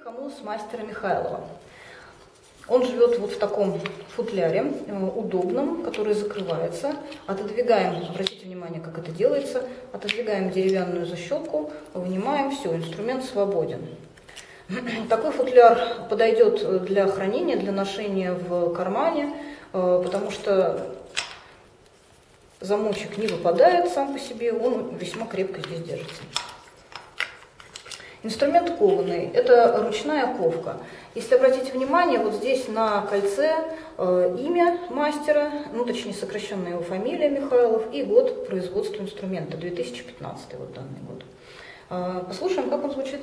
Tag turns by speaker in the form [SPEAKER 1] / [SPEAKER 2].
[SPEAKER 1] Хамус мастера Михайлова. Он живет вот в таком футляре, удобном, который закрывается. Отодвигаем, обратите внимание, как это делается, отодвигаем деревянную защелку, вынимаем, все, инструмент свободен. Такой футляр подойдет для хранения, для ношения в кармане, потому что замочек не выпадает сам по себе, он весьма крепко здесь держится. Инструмент кованый, это ручная ковка. Если обратите внимание, вот здесь на кольце имя мастера, ну точнее сокращенная его фамилия Михайлов и год производства инструмента, 2015 вот данный год. Послушаем, как он звучит.